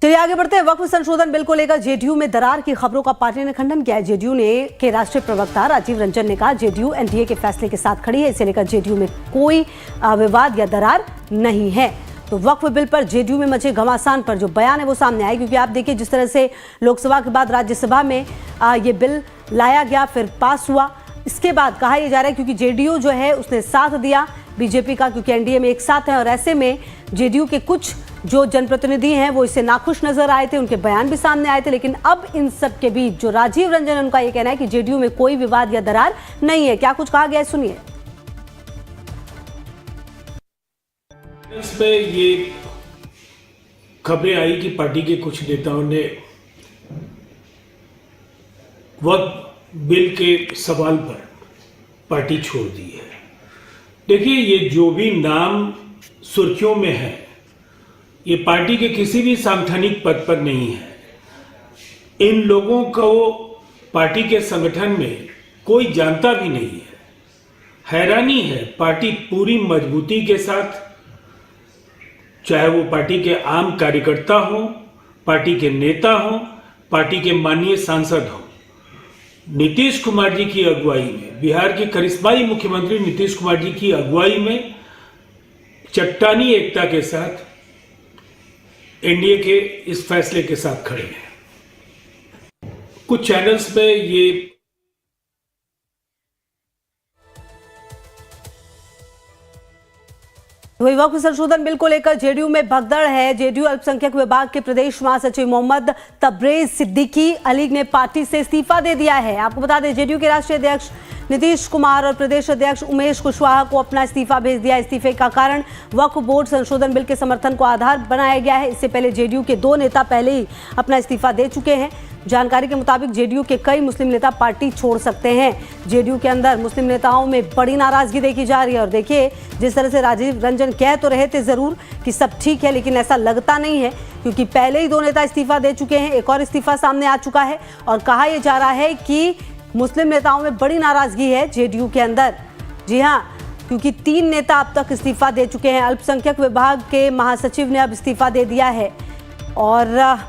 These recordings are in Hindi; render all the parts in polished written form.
चलिए आगे बढ़ते हैं। वक्फ संशोधन बिल को लेकर जेडीयू में दरार की खबरों का पार्टी ने खंडन किया है। जेडीयू के राष्ट्रीय प्रवक्ता राजीव रंजन ने कहा, जेडीयू एनडीए के फैसले के साथ खड़ी है, इसे लेकर जेडीयू में कोई विवाद या दरार नहीं है। तो वक्फ बिल पर जेडीयू में मचे घमासान पर जो बयान है वो सामने आए, क्योंकि आप देखिए जिस तरह से लोकसभा के बाद राज्यसभा में ये बिल लाया गया, फिर पास हुआ, इसके बाद कहा यह जा रहा है क्योंकि जेडीयू जो है उसने साथ दिया बीजेपी का, क्योंकि एनडीए में एक साथ है, और ऐसे में जेडीयू के कुछ जो जनप्रतिनिधि हैं वो इससे नाखुश नजर आए थे, उनके बयान भी सामने आए थे। लेकिन अब इन सब के बीच जो राजीव रंजन, उनका ये कहना है कि जेडीयू में कोई विवाद या दरार नहीं है। क्या कुछ कहा गया है, सुनिए। इस पे ये खबरें आई कि पार्टी के कुछ नेताओं ने वक्फ बिल के सवाल पर पार्टी छोड़ दी है। देखिए, ये जो भी नाम सुर्खियों में है, ये पार्टी के किसी भी सांगठनिक पद पर नहीं है। इन लोगों को पार्टी के संगठन में कोई जानता भी नहीं है। हैरानी है, पार्टी पूरी मजबूती के साथ, चाहे वो पार्टी के आम कार्यकर्ता हो, पार्टी के नेता हो, पार्टी के माननीय सांसद हो, नीतीश कुमार जी की अगुवाई में, बिहार के करिश्माई मुख्यमंत्री नीतीश कुमार जी की अगुवाई में चट्टानी एकता के साथ एनडीए के इस फैसले के साथ खड़े हैं। कुछ चैनल्स पे ये वही वक्फ संशोधन बिल को लेकर जेडीयू में भगदड़ है। जेडीयू अल्पसंख्यक विभाग के प्रदेश महासचिव मोहम्मद तबरेज सिद्दीकी अली ने पार्टी से इस्तीफा दे दिया है। आपको बता दें, जेडीयू के राष्ट्रीय अध्यक्ष नीतीश कुमार और प्रदेश अध्यक्ष उमेश कुशवाहा को अपना इस्तीफा भेज दिया। इस्तीफे का कारण वक्फ बोर्ड संशोधन बिल के समर्थन को आधार बनाया गया है। इससे पहले जेडीयू के 2 नेता पहले ही अपना इस्तीफा दे चुके हैं। जानकारी के मुताबिक जेडीयू के कई मुस्लिम नेता पार्टी छोड़ सकते हैं। जेडीयू के अंदर मुस्लिम नेताओं में बड़ी नाराजगी देखी जा रही है। और देखिए, जिस तरह से राजीव रंजन कह तो रहे थे जरूर कि सब ठीक है, लेकिन ऐसा लगता नहीं है, क्योंकि पहले ही 2 नेता इस्तीफा दे चुके हैं। एक और इस्तीफा सामने आ चुका है और कहा यह जा रहा है कि मुस्लिम नेताओं में बड़ी नाराजगी है जेडीयू के अंदर। जी हाँ, क्योंकि 3 नेता अब तक इस्तीफा दे चुके हैं। अल्पसंख्यक विभाग के महासचिव ने अब इस्तीफा दे दिया है। और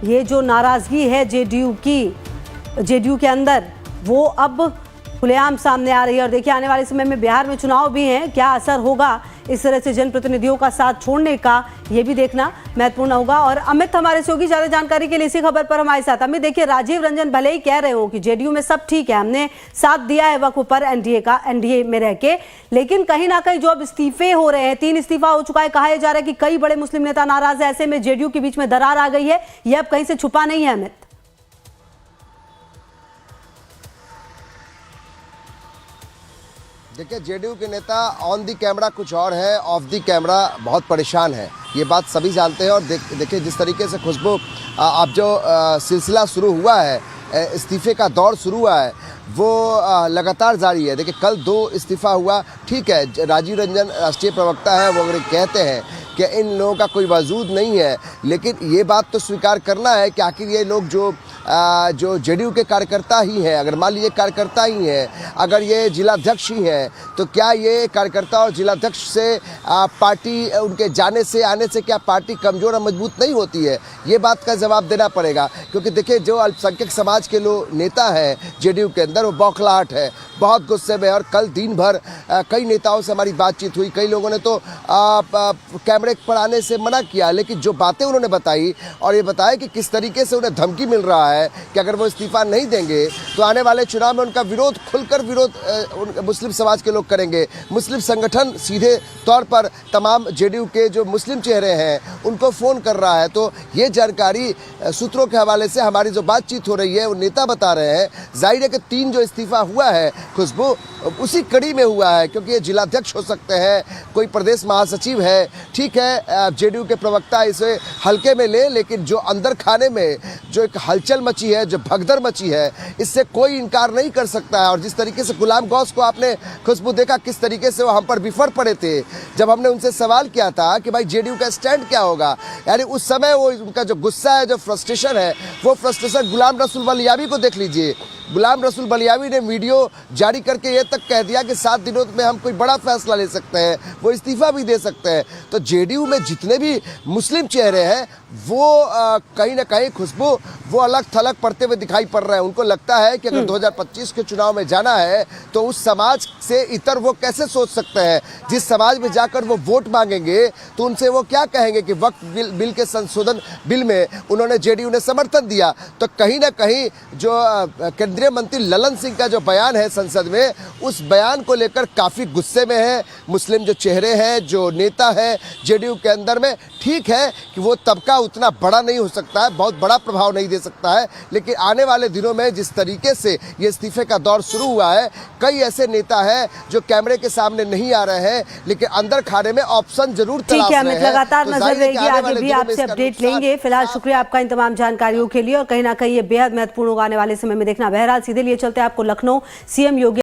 ये जो नाराजगी है जेडीयू के अंदर, वो अब खुलेआम सामने आ रही है। और देखिए, आने वाले समय में बिहार में चुनाव भी हैं, क्या असर होगा इस तरह से जनप्रतिनिधियों का साथ छोड़ने का, ये भी देखना महत्वपूर्ण होगा। और अमित हमारे सहयोगी ज्यादा जानकारी के लिए इसी खबर पर हमारे साथ। अमित, देखिए, राजीव रंजन भले ही कह रहे हो कि जेडीयू में सब ठीक है, हमने साथ दिया है वक्फ पर एनडीए में रह के, लेकिन कहीं ना कहीं जो अब इस्तीफे हो रहे हैं, 3 इस्तीफा हो चुका है, कहा जा रहा है कि कई बड़े मुस्लिम नेता नाराज है। ऐसे में जेडीयू के बीच में दरार आ गई है, यह अब कहीं से छुपा नहीं है। अमित, देखिए, जेडीयू के नेता ऑन दी कैमरा कुछ और है, ऑफ दी कैमरा बहुत परेशान है, ये बात सभी जानते हैं। और देखिए, जिस तरीके से खुशबू अब जो सिलसिला शुरू हुआ है, इस्तीफे का दौर शुरू हुआ है, वो लगातार जारी है। देखिए, कल 2 इस्तीफा हुआ, ठीक है, राजीव रंजन राष्ट्रीय प्रवक्ता है, वो अगर कहते हैं कि इन लोगों का कोई वजूद नहीं है, लेकिन ये बात तो स्वीकार करना है कि आखिर ये लोग जो जेडीयू के कार्यकर्ता ही हैं, अगर मान लीजिए कार्यकर्ता ही हैं, अगर ये जिलाध्यक्ष ही हैं, तो क्या ये कार्यकर्ता और जिलाध्यक्ष से पार्टी उनके जाने से आने से क्या पार्टी कमज़ोर और मजबूत नहीं होती है? ये बात का जवाब देना पड़ेगा। क्योंकि देखिए, जो अल्पसंख्यक समाज के लोग नेता हैं जेडीयू के अंदर, वो बौखलाहट है, बहुत गुस्से में। और कल दिन भर कई नेताओं से हमारी बातचीत हुई, कई लोगों ने तो कैमरे पर आने से मना किया, लेकिन जो बातें उन्होंने बताई और ये बताया कि किस तरीके से उन्हें धमकी मिल रहा है कि अगर वो इस्तीफा नहीं देंगे तो आने वाले चुनाव में उनका विरोध, खुलकर विरोध मुस्लिम समाज के लोग करेंगे। मुस्लिम संगठन सीधे तौर पर तमाम जेडीयू के जो मुस्लिम चेहरे हैं उनको फ़ोन कर रहा है। तो ये जानकारी सूत्रों के हवाले से हमारी जो बातचीत हो रही है, वो नेता बता रहे हैं। जाहिर है कि 3 जो इस्तीफा हुआ है खुशबू, उसी कड़ी में हुआ है, क्योंकि ये जिलाध्यक्ष हो सकते हैं, कोई प्रदेश महासचिव है, ठीक है, जेडीयू के प्रवक्ता इसे हल्के में ले, लेकिन जो अंदर खाने में जो एक हलचल मची है, जो भगदड़ मची है, इससे कोई इनकार नहीं कर सकता है। और जिस तरीके से गुलाम गौस को आपने खुशबू देखा, किस तरीके से वो हम पर बिफर पड़े थे जब हमने उनसे सवाल किया था कि भाई जेडीयू का स्टैंड क्या होगा, यानी उस समय वो उनका जो गुस्सा है, जो फ्रस्ट्रेशन है, वो फ्रस्ट्रेशन गुलाम रसूल वलियाबी को देख लीजिए। गुलाम रसूल बलियावी ने वीडियो जारी करके ये तक कह दिया कि 7 दिनों में हम कोई बड़ा फैसला ले सकते हैं, वो इस्तीफा भी दे सकते हैं। तो जेडीयू में जितने भी मुस्लिम चेहरे हैं वो कहीं ना कहीं खुशबू वो अलग थलग पड़ते हुए दिखाई पड़ रहे हैं। उनको लगता है कि अगर 2025 के चुनाव में जाना है तो उस समाज से इतर वो कैसे सोच सकते हैं। जिस समाज में जाकर वो वोट मांगेंगे तो उनसे वो क्या कहेंगे कि वक्फ बिल के संशोधन बिल में उन्होंने जेडीयू ने समर्थन दिया। तो कहीं ना कहीं जो केंद्रीय मंत्री ललन सिंह का जो बयान है संसद में, उस बयान को लेकर काफ़ी गुस्से में है मुस्लिम जो चेहरे हैं, जो नेता है जेडीयू के अंदर में। ठीक है कि वो तबका उतना बड़ा नहीं हो सकता है, बहुत बड़ा प्रभाव नहीं दे सकता है, लेकिन आने वाले दिनों में जिस तरीके से ये इस्तीफे का दौर शुरू हुआ है, कई ऐसे नेता हैं जो कैमरे के सामने नहीं आ रहे हैं लेकिन अंदर खाने में ऑप्शन जरूर तलाश ठीक है, रहे अमित, हैं। लगातार तो नजर जाहिर है कि रहेगी, आने आगे वाले भी दिनों में आपसे इसका अपडेट नुकसान लेंगे। फिलहाल शुक्रिया आपका इन तमाम जानकारियों के लिए, और कहीं ना कहीं ये बेहद महत्वपूर्ण होगा आने वाले समय में देखना। बहरहाल सीधे लिए चलते हैं आपको लखनऊ। सीएम योगी